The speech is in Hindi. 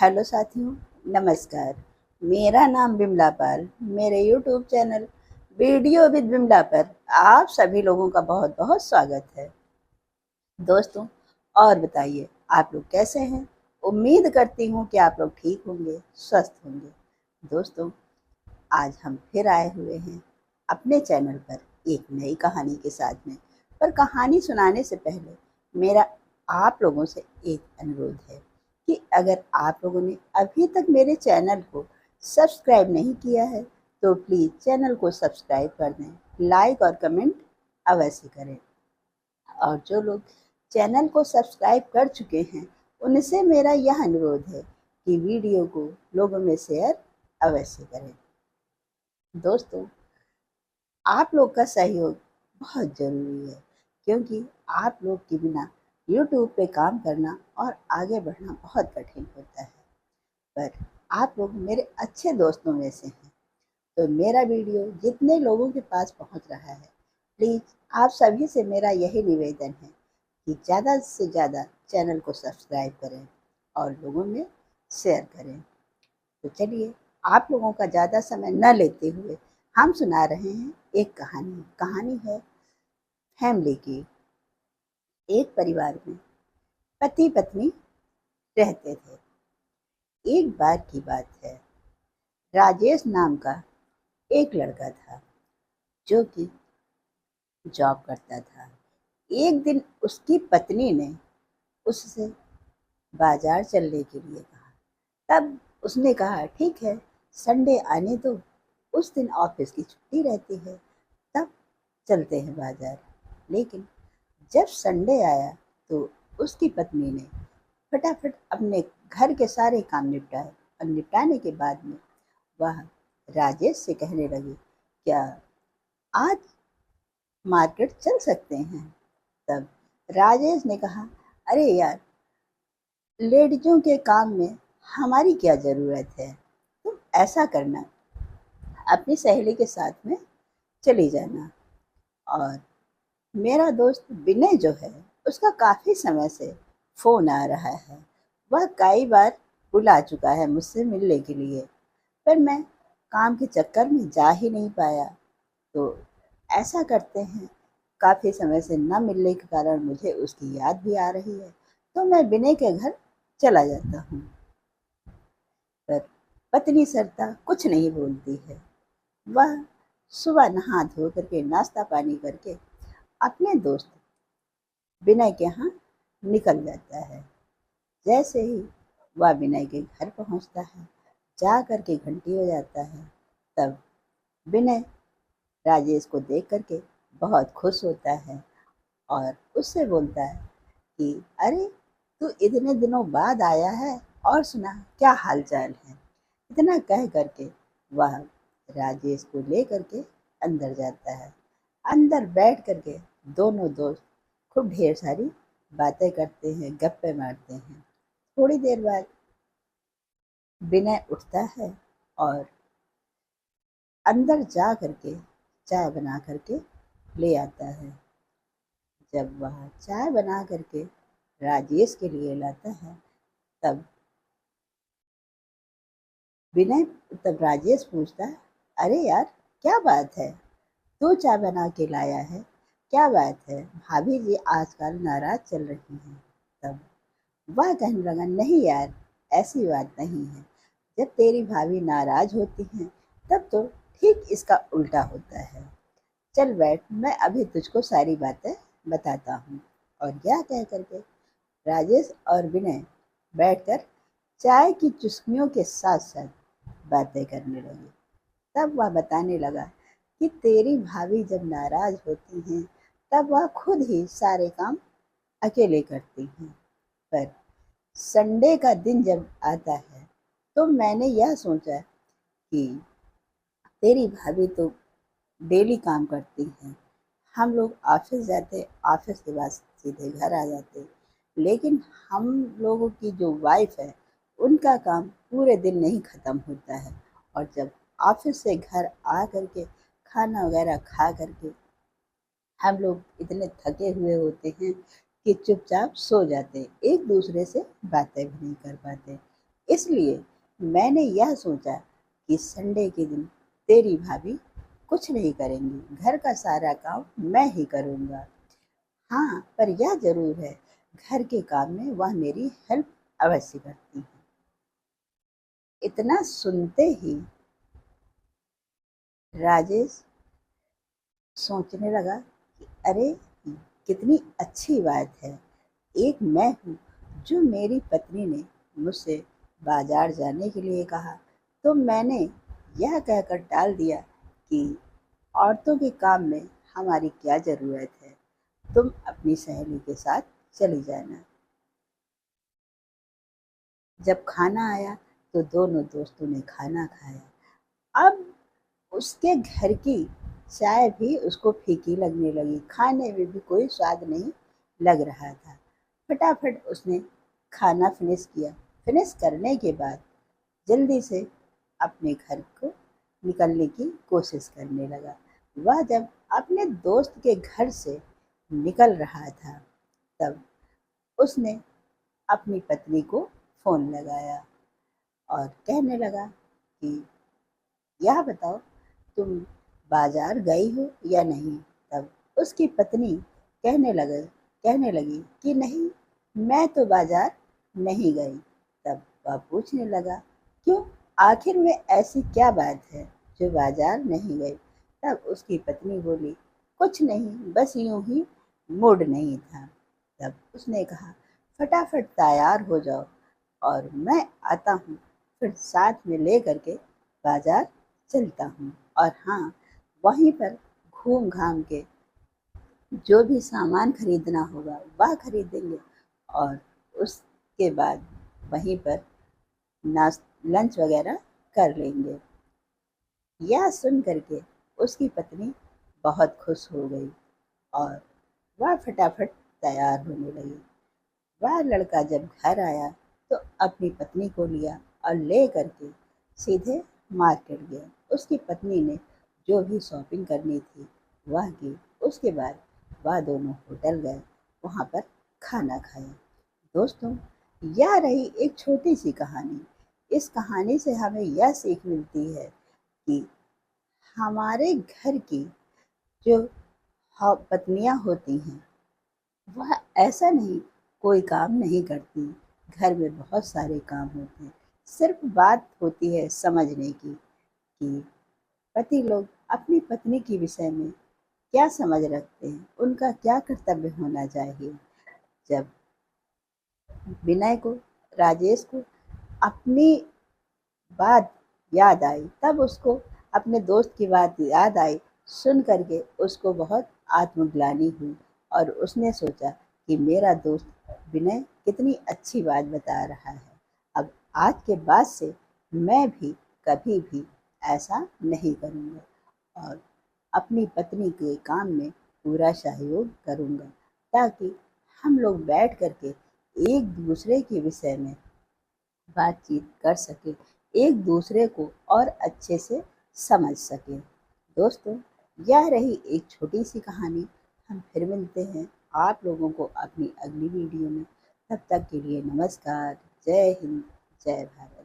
हेलो साथियों, नमस्कार। मेरा नाम बिमला पाल। मेरे YouTube channel video with Bimla पर आप सभी लोगों का बहुत बहुत स्वागत है। दोस्तों, और बताइए आप लोग कैसे हैं? उम्मीद करती हूँ कि आप लोग ठीक होंगे, स्वस्थ होंगे। दोस्तों, आज हम फिर आए हुए हैं अपने चैनल पर एक नई कहानी के साथ में। पर कहानी सुनाने से पहले मेरा आप लोगों से एक अनुरोध है कि अगर आप लोगों ने अभी तक मेरे चैनल को सब्सक्राइब नहीं किया है तो प्लीज़ चैनल को सब्सक्राइब कर दें, लाइक और कमेंट अवश्य करें। और जो लोग चैनल को सब्सक्राइब कर चुके हैं उनसे मेरा यह अनुरोध है कि वीडियो को लोगों में शेयर अवश्य करें। दोस्तों, आप लोग का सहयोग बहुत ज़रूरी है, क्योंकि आप लोग के बिना यूट्यूब पे काम करना और आगे बढ़ना बहुत कठिन होता है। पर आप लोग मेरे अच्छे दोस्तों में से हैं, तो मेरा वीडियो जितने लोगों के पास पहुंच रहा है, प्लीज़ आप सभी से मेरा यही निवेदन है कि ज़्यादा से ज़्यादा चैनल को सब्सक्राइब करें और लोगों में शेयर करें। तो चलिए, आप लोगों का ज़्यादा समय न लेते हुए हम सुना रहे हैं एक कहानी। कहानी है फैमिली की। एक परिवार में पति पत्नी रहते थे। एक बार की बात है, राजेश नाम का एक लड़का था जो कि जॉब करता था। एक दिन उसकी पत्नी ने उससे बाजार चलने के लिए कहा। तब उसने कहा, ठीक है, संडे आने दो, उस दिन ऑफिस की छुट्टी रहती है, तब चलते हैं बाजार। लेकिन जब संडे आया तो उसकी पत्नी ने फटाफट अपने घर के सारे काम निपटाए और निपटाने के बाद में वह राजेश से कहने लगी, क्या आज मार्केट चल सकते हैं? तब राजेश ने कहा, अरे यार, लेडीजों के काम में हमारी क्या ज़रूरत है? तुम ऐसा करना, अपनी सहेली के साथ में चली जाना। और मेरा दोस्त विनय जो है, उसका काफ़ी समय से फ़ोन आ रहा है। वह कई बार बुला चुका है मुझसे मिलने के लिए, पर मैं काम के चक्कर में जा ही नहीं पाया। तो ऐसा करते हैं, काफ़ी समय से न मिलने के कारण मुझे उसकी याद भी आ रही है, तो मैं विनय के घर चला जाता हूँ। पर पत्नी सरता कुछ नहीं बोलती है। वह सुबह नहा धो करके नाश्ता पानी करके अपने दोस्त विनय के यहाँ निकल जाता है। जैसे ही वह विनय के घर पहुँचता है, जा कर के घंटी हो जाता है। तब विनय राजेश को देख करके बहुत खुश होता है और उससे बोलता है कि अरे, तू इतने दिनों बाद आया है, और सुना क्या हाल चाल है? इतना कह करके वह राजेश को ले करके अंदर जाता है। अंदर बैठ करके दोनों दोस्त खूब ढेर सारी बातें करते हैं, गप्पे मारते हैं। थोड़ी देर बाद विनय उठता है और अंदर जा करके चाय बना करके ले आता है। जब वह चाय बना करके राजेश के लिए लाता है, तब विनय तब राजेश पूछता है, अरे यार, क्या बात है, तू चाय बना के लाया है, क्या बात है? भाभी जी आजकल नाराज चल रही हैं। तब वह कहने लगा, नहीं यार, ऐसी बात नहीं है। जब तेरी भाभी नाराज होती हैं तब तो ठीक इसका उल्टा होता है। चल बैठ, मैं अभी तुझको सारी बातें बताता हूँ। और यह कह करके राजेश और विनय बैठकर चाय की चुस्कियों के साथ साथ बातें करने लगे। तब वह बताने लगा कि तेरी भाभी जब नाराज होती हैं तब वह खुद ही सारे काम अकेले करती हैं, पर संडे का दिन जब आता है तो मैंने यह सोचा कि तेरी भाभी तो डेली काम करती हैं, हम लोग ऑफिस जाते, ऑफिस के बाद सीधे घर आ जाते, लेकिन हम लोगों की जो वाइफ है उनका काम पूरे दिन नहीं ख़त्म होता है। और जब ऑफिस से घर आ करके खाना वगैरह खा करके हम लोग इतने थके हुए होते हैं कि चुपचाप सो जाते, एक दूसरे से बातें भी नहीं कर पाते। इसलिए मैंने यह सोचा कि संडे के दिन तेरी भाभी कुछ नहीं करेंगी, घर का सारा काम मैं ही करूँगा। हाँ, पर यह ज़रूर है, घर के काम में वह मेरी हेल्प अवश्य करती है। इतना सुनते ही राजेश सोचने लगा कि अरे! कितनी अच्छी बात है। एक मैं हूँ जो मेरी पत्नी ने मुझसे बाज़ार जाने के लिए कहा, तो मैंने यह कहकर टाल दिया कि औरतों के काम में हमारी क्या ज़रूरत है, तुम अपनी सहेली के साथ चली जाना। जब खाना आया तो दोनों दोस्तों ने खाना खाया। अब उसके घर की चाय भी उसको फीकी लगने लगी, खाने में भी कोई स्वाद नहीं लग रहा था। फटाफट उसने खाना फिनिश किया। फिनिश करने के बाद जल्दी से अपने घर को निकलने की कोशिश करने लगा। वह जब अपने दोस्त के घर से निकल रहा था, तब उसने अपनी पत्नी को फ़ोन लगाया और कहने लगा कि यह बताओ, तुम बाजार गई हो या नहीं? तब उसकी पत्नी कहने लगी कि नहीं, मैं तो बाजार नहीं गई। तब वह पूछने लगा, क्यों? आखिर में ऐसी क्या बात है जो बाजार नहीं गई? तब उसकी पत्नी बोली, कुछ नहीं, बस यूं ही मूड नहीं था। तब उसने कहा, फटाफट तैयार हो जाओ और मैं आता हूँ, फिर साथ में ले करके बाजार चलता हूँ। और हाँ, वहीं पर घूम घाम के जो भी सामान खरीदना होगा वह खरीदेंगे और उसके बाद वहीं पर लंच वगैरह कर लेंगे। यह सुन करके उसकी पत्नी बहुत खुश हो गई और वह फटाफट तैयार होने लगी। वह लड़का जब घर आया तो अपनी पत्नी को लिया और ले करके सीधे मार्केट गया। उसकी पत्नी ने जो भी शॉपिंग करनी थी वह की। उसके बाद वह दोनों होटल गए, वहाँ पर खाना खाया। दोस्तों, यह रही एक छोटी सी कहानी। इस कहानी से हमें यह सीख मिलती है कि हमारे घर की जो पत्नियाँ होती हैं, वह ऐसा नहीं कोई काम नहीं करती। घर में बहुत सारे काम होते हैं, सिर्फ बात होती है समझने की कि पति लोग अपनी पत्नी के विषय में क्या समझ रखते हैं, उनका क्या कर्तव्य होना चाहिए। जब विनय को, राजेश को अपनी बात याद आई, तब उसको अपने दोस्त की बात याद आई। सुन करके उसको बहुत आत्मग्लानि हुई और उसने सोचा कि मेरा दोस्त विनय कितनी अच्छी बात बता रहा है। अब आज के बाद से मैं भी कभी भी ऐसा नहीं करूँगा और अपनी पत्नी के काम में पूरा सहयोग करूँगा, ताकि हम लोग बैठ करके एक दूसरे के विषय में बातचीत कर सकें, एक दूसरे को और अच्छे से समझ सकें। दोस्तों, यह रही एक छोटी सी कहानी। हम फिर मिलते हैं आप लोगों को अपनी अगली वीडियो में। तब तक के लिए नमस्कार। जय हिंद, जय भारत।